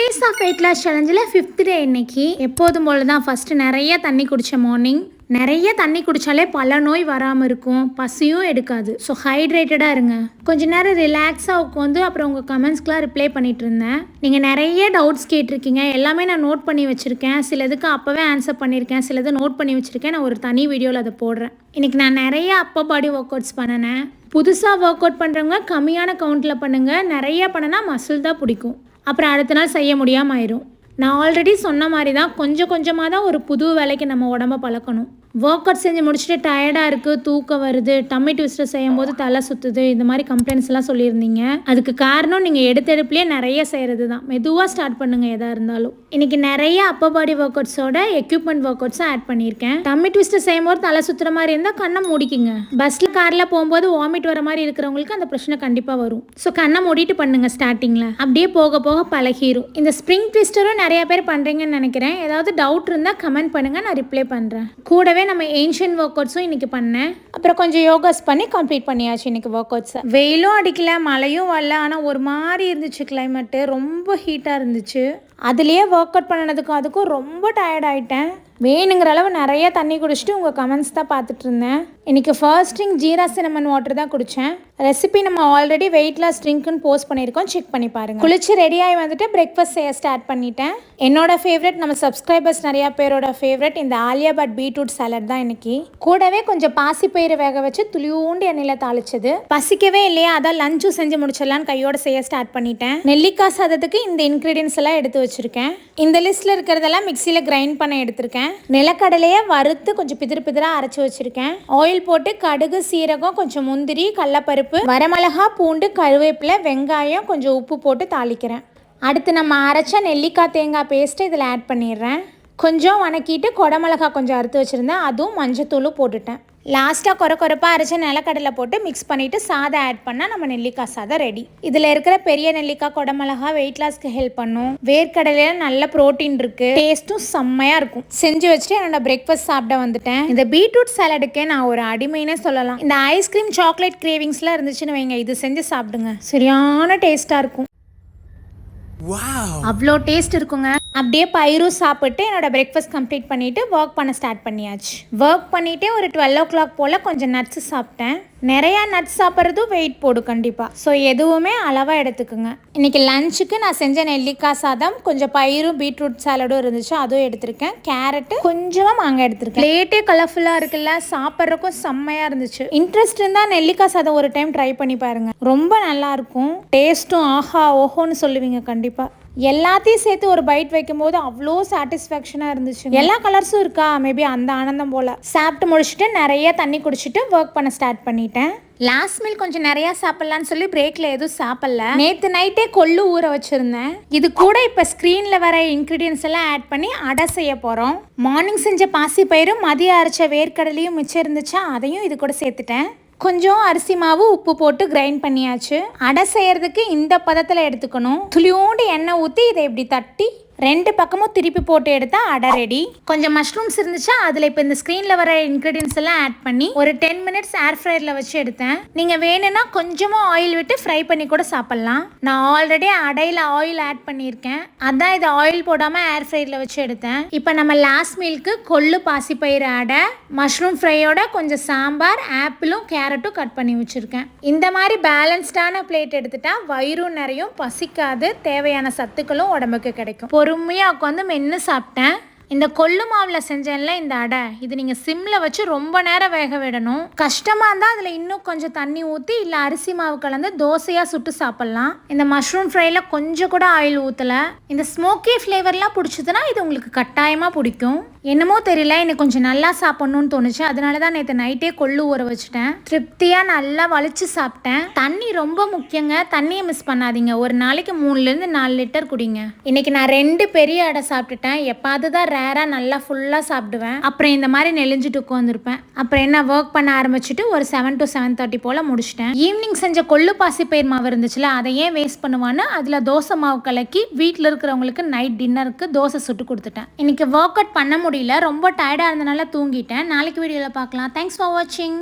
Days of weight loss சேலஞ்சில் 5th day இன்னைக்கு. எப்போதும் போல தான் ஃபஸ்ட்டு நிறைய தண்ணி குடித்தேன். மார்னிங் நிறைய தண்ணி குடித்தாலே பல நோய் வராமல் இருக்கும், பசியும் எடுக்காது. ஸோ ஹைட்ரேட்டடாக இருங்க. கொஞ்ச நேரம் ரிலாக்ஸாக உட்காந்து அப்புறம் உங்கள் கமெண்ட்ஸ்க்கெலாம் ரிப்ளை பண்ணிகிட்டு இருந்தேன். நீங்கள் நிறைய டவுட்ஸ் கேட்டிருக்கீங்க, எல்லாமே நான் நோட் பண்ணி வச்சுருக்கேன். சிலதுக்கு அப்போவே ஆன்சர் பண்ணியிருக்கேன், சிலது நோட் பண்ணி வச்சுருக்கேன். நான் ஒரு தனி வீடியோவில் அதை போடுறேன். இன்றைக்கி நான் நிறைய அப்பர் பாடி ஒர்க் அவுட்ஸ் பண்ணினேன். புதுசாக ஒர்க் அவுட் பண்ணுறவங்க கம்மியான கவுண்ட்டில் பண்ணுங்கள். நிறைய பண்ணினா மசில் தான் பிடிக்கும், அப்புறம் அடுத்த நாள் செய்ய முடியாமல் ஆயிரும். நான் ஆல்ரெடி சொன்ன மாதிரி தான் கொஞ்சம் கொஞ்சமாக தான் ஒரு புது வேலைக்கு நம்ம உடம்ப பழக்கணும். ஒர்க் அவுட் செஞ்சு முடிச்சுட்டு டயர்டாக இருக்குது, தூக்கம் வருது, டம்மி ட்விஸ்டர் செய்யும் போது தலை சுற்றுது, இந்த மாதிரி கம்ப்ளைண்ட்ஸ் எல்லாம் சொல்லியிருந்தீங்க. அதுக்கு காரணம் நீங்கள் எடுத்தெடுப்புலேயே நிறைய செய்கிறது தான். மெதுவாக ஸ்டார்ட் பண்ணுங்கள் எதாக இருந்தாலும். இன்றைக்கி நிறைய அப்பர் பாடி ஒர்க் அவுட்ஸோட எக்யூப்மெண்ட் ஒர்க் அவுட்ஸும் ஆட் பண்ணியிருக்கேன். டம்மி ட்விஸ்டர் செய்யும் போது தலை சுற்றுற மாதிரி இருந்தால் கண்ணை மூடிக்குங்க. பஸ்ஸில் காரில் போகும்போது வாமிட் வர மாதிரி இருக்கிறவங்களுக்கு அந்த பிரச்சனை கண்டிப்பாக வரும். ஸோ கண்ணை மூடிட்டு பண்ணுங்கள் ஸ்டார்டிங்கில். அப்படியே போக போக பழகிரும். இந்த ஸ்ப்ரிங் ட்விஸ்டரும் நிறைய பேர் பண்ணுறீங்கன்னு நினைக்கிறேன். ஏதாவது டவுட் இருந்தால் கமெண்ட் பண்ணுங்கள், நான் ரிப்ளை பண்ணுறேன். கூடவே நம்ம ஏன்ஷியன்ட் ஒர்க் அவுட்ஸும் இன்றைக்கி பண்ணேன். அப்புறம் கொஞ்சம் யோகாஸ் பண்ணி கம்ப்ளீட் பண்ணியாச்சு இன்றைக்கி ஒர்க் அவுட்ஸை. வெயிலும் அடிக்கல, மழையும் வரல, ஆனால் ஒரு மாதிரி இருந்துச்சு கிளைமேட்டு. ரொம்ப ஹீட்டாக இருந்துச்சு. அதுலேயே ஒர்க் அவுட் பண்ணினதுக்கும் அதுக்கும் ரொம்ப டயர்ட் ஆகிட்டேன். வேணுங்கிற அளவு நிறைய தண்ணி குடிச்சிட்டு உங்கள் கமெண்ட்ஸ் தான் பார்த்துட்டு இருந்தேன். இன்றைக்கி first drink jeera cinnamon water தான் குடித்தேன். ரெசிபி நம்ம ஆல்ரெடி வெயிட் லாஸ் ட்ரிங்க்னு போஸ்ட் பண்ணியிருக்கோம், செக் பண்ணி பாருங்கள். குளிச்சு ரெடியாகி வந்துட்டு பிரேக்ஃபாஸ்ட் செய்ய ஸ்டார்ட் பண்ணிட்டேன். என்னோட ஃபேவரட், நம்ம சப்ஸ்கிரைபர்ஸ் நிறையா பேரோட ஃபேவரட் இந்த ஆலியா பட் பீட்ரூட் சாலட் தான் இன்றைக்கி. கூடவே கொஞ்சம் பாசிப்பயிறு வேக வச்சு துளியூண்டு எண்ணெயில் தாளிச்சது. பசிக்கவே இல்லையா, அதான் லஞ்சும் செஞ்சு முடிச்சிடலான்னு கையோட செய்ய ஸ்டார்ட் பண்ணிட்டேன். நெல்லிக்காய் சாதத்துக்கு இந்த இன்க்ரீடியன்ஸ் எல்லாம் எடுத்து வச்சுருக்கேன். இந்த லிஸ்ட்டில் இருக்கிறதெல்லாம் மிக்சியில் கிரைண்ட் பண்ண எடுத்திருக்கேன். நிலக்கடலையை வறுத்து கொஞ்சம் பிதிர் பிதிராக அரைச்சி வச்சுருக்கேன். ஆயில் போட்டு கடுகு, சீரகம், கொஞ்சம் முந்திரி, கடலப்பருப்பு, வரமிளகா, பூண்டு, கருவேப்பிலை, வெங்காயம், கொஞ்சம் உப்பு போட்டு தாளிக்கிறேன். அடுத்து நம்ம அரைச்ச நெல்லிக்காய் தேங்காய் பேஸ்ட்டு இதில் ஆட் பண்ணிடுறேன். கொஞ்சம் வணக்கிட்டு குடமிளகா கொஞ்சம் அறுத்து வச்சுருந்தேன், அதுவும் மஞ்சத்தூளும் போட்டுட்டேன். லாஸ்ட்டாக கொரப்பாக அரைச்ச நிலக்கடலை போட்டு மிக்ஸ் பண்ணிவிட்டு சாதம் ஆட் பண்ணால் நம்ம நெல்லிக்காய் சாதம் ரெடி. இதில் இருக்கிற பெரிய நெல்லிக்காய், குடமிளகா வெயிட் லாஸ்க்கு ஹெல்ப் பண்ணும். வேர்க்கடலையில நல்ல ப்ரோட்டீன் இருக்குது, டேஸ்ட்டும் செம்மையாக இருக்கும். செஞ்சு வச்சுட்டு என்னோட பிரேக்ஃபாஸ்ட் சாப்பிட வந்துட்டேன். இந்த பீட்ரூட் சாலடுக்கே நான் ஒரு அடிமைனே சொல்லலாம். இந்த ஐஸ்கிரீம் சாக்லேட் கிரேவிங்ஸ்லாம் இருந்துச்சுன்னு வைங்க, இது செஞ்சு சாப்பிடுங்க, சரியான டேஸ்ட்டாக இருக்கும். அவ்வளோ டேஸ்ட் இருக்குங்க. அப்படியே பயிரும் சாப்பிட்டு என்னோட பிரேக்ஃபாஸ்ட் கம்ப்ளீட் பண்ணிவிட்டு ஒர்க் பண்ண ஸ்டார்ட் பண்ணியாச்சு. ஒர்க் பண்ணிவிட்டு ஒரு 12 o'clock போல் கொஞ்சம் நட்ஸு சாப்பிட்டேன். நிறையா நட்ஸ் சாப்பிட்றதும் வெயிட் போடும் கண்டிப்பாக. ஸோ எதுவுமே அளவாக எடுத்துக்குங்க. இன்றைக்கி லஞ்சுக்கு நான் செஞ்ச நெல்லிக்காய் சாதம், கொஞ்சம் பயிரும் பீட்ரூட் சாலடும் இருந்துச்சு, அதுவும் எடுத்திருக்கேன். கேரட்டு, கொஞ்சமாக மாங்காய் எடுத்திருக்கேன். பிளேட்டே கலர்ஃபுல்லாக இருக்குல்ல, சாப்பிட்றதுக்கும் செம்மையாக இருந்துச்சு. இன்ட்ரெஸ்ட் இருந்தால் நெல்லிக்காய் சாதம் ஒரு டைம் ட்ரை பண்ணி பாருங்கள், ரொம்ப நல்லாயிருக்கும். டேஸ்ட்டும் ஆஹா ஓஹோன்னு சொல்லுவீங்க கண்டிப்பாக. எல்லாத்தையும் சேர்த்து ஒரு பைட் வைக்கும்போது அவ்வளோ சாட்டிஸ்ஃபேக்ஷனாக இருந்துச்சு. எல்லா கலர்ஸும் இருக்கா, மேபி அந்த ஆனந்தம் போல். சாப்பிட்டு முடிச்சுட்டு நிறைய தண்ணி குடிச்சிட்டு ஒர்க் பண்ண ஸ்டார்ட் பண்ணிட்டேன். லாஸ்ட் மீல் கொஞ்சம் நிறையா சாப்பிட்லான்னு சொல்லி பிரேக்கில் எதுவும் சாப்பிடல. நேற்று நைட்டே கொள்ளு ஊற வச்சுருந்தேன். இது கூட இப்போ ஸ்க்ரீனில் வர இன்க்ரீடியன்ஸ் எல்லாம் ஆட் பண்ணி அடை செய்ய போகிறோம். மார்னிங் செஞ்ச பாசி பயிரும் மதியம் அரைச்ச வேர்க்கடலையும் மிச்சம் இருந்துச்சா, அதையும் இது கூட சேர்த்துட்டேன். கொஞ்சம் அரிசி மாவு, உப்பு போட்டு கிரைண்ட் பண்ணியாச்சு. அடை செய்யறதுக்கு இந்த பதத்தில் எடுத்துக்கணும். துளியோண்டு எண்ணெய் ஊற்றி இதை இப்படி தட்டி 2 பக்கமும் திருப்பி போட்டு எடுத்தா அடை ரெடி. கொஞ்சம் மஷ்ரூம்ஸ் இருந்துச்சா, அதில் இப்போ இந்த ஸ்க்ரீனில் வர இன்க்ரீடியன்ஸ் எல்லாம் ஆட் பண்ணி ஒரு 10 minutes ஏர் ஃப்ரையரில் வச்சு எடுத்தேன். நீங்கள் வேணும்னா கொஞ்சமாக ஆயில் விட்டு ஃப்ரை பண்ணி கூட சாப்பிட்லாம். நான் ஆல்ரெடி அடையில் ஆயில் ஆட் பண்ணியிருக்கேன், அதான் இதை ஆயில் போடாமல் ஏர் ஃப்ரையரில் வச்சு எடுத்தேன். இப்போ நம்ம லாஸ்ட் மீலுக்கு கொள்ளு பாசிப்பயிறு அடை, மஷ்ரூம் ஃப்ரையோட கொஞ்சம் சாம்பார், ஆப்பிளும் கேரட்டும் கட் பண்ணி வச்சுருக்கேன். இந்த மாதிரி பேலன்ஸ்டான பிளேட் எடுத்துட்டா வயிறும் நிறையும், பசிக்காது, தேவையான சத்துக்களும் உடம்புக்கு கிடைக்கும். பொறுமையாக உட்காந்து மென்று சாப்பிட்டேன். இந்த கொள்ளு மாவில் செஞ்சேன்ல இந்த அடை, இது நீங்கள் சிம்மில் வச்சு ரொம்ப நேரம் வேக விடணும். கஷ்டமாக இருந்தால் அதில் இன்னும் கொஞ்சம் தண்ணி ஊற்றி இல்லை அரிசி மாவு கலந்து தோசையாக சுட்டு சாப்பிட்லாம். இந்த மஷ்ரூம் ஃப்ரையில் கொஞ்சம் கூட ஆயில் ஊற்றலை. இந்த ஸ்மோக்கி ஃப்ளேவர்லாம் பிடிச்சதுன்னா இது உங்களுக்கு கட்டாயமாக பிடிக்கும். என்னமோ தெரியல, எனக்கு கொஞ்சம் நல்லா சாப்பிட்ணுன்னு தோணுச்சு, அதனால தான் நேற்று நைட்டே கொள்ளு ஊற வச்சுட்டேன். திருப்தியாக நல்லா வலிச்சு சாப்பிட்டேன். தண்ணி ரொம்ப முக்கியங்க, தண்ணியை மிஸ் பண்ணாதீங்க. ஒரு நாளைக்கு 3 to 4 லிட்டர் குடிங்க. இன்னைக்கு நான் 2 பெரிய அடை சாப்பிட்டுட்டேன். எப்பாவது தான் ரேராக நல்லா ஃபுல்லாக சாப்பிடுவேன். அப்புறம் இந்த மாதிரி நெளிஞ்சிட்டு உட்காந்துருப்பேன். அப்புறம் என்ன ஒர்க் பண்ண ஆரம்பிச்சுட்டு ஒரு 7 to 7:30 போல் முடிச்சிட்டேன். ஈவினிங் செஞ்ச கொள்ளு பாசிப்பயிர் மாவு இருந்துச்சுல, அதை ஏன் வேஸ்ட் பண்ணுவான்னு அதில் தோசை மாவு கலக்கி வீட்டில் இருக்கிறவங்களுக்கு நைட் டின்னருக்கு தோசை சுட்டு கொடுத்துட்டேன். இன்னைக்கு ஒர்க் அவுட் பண்ண முடியல, ரொம்ப டயர்டாக இருந்தனால தூங்கிட்டேன். நாளைக்கு வீடியோவில் பார்க்கலாம். தேங்க்ஸ் ஃபார் வாட்சிங்.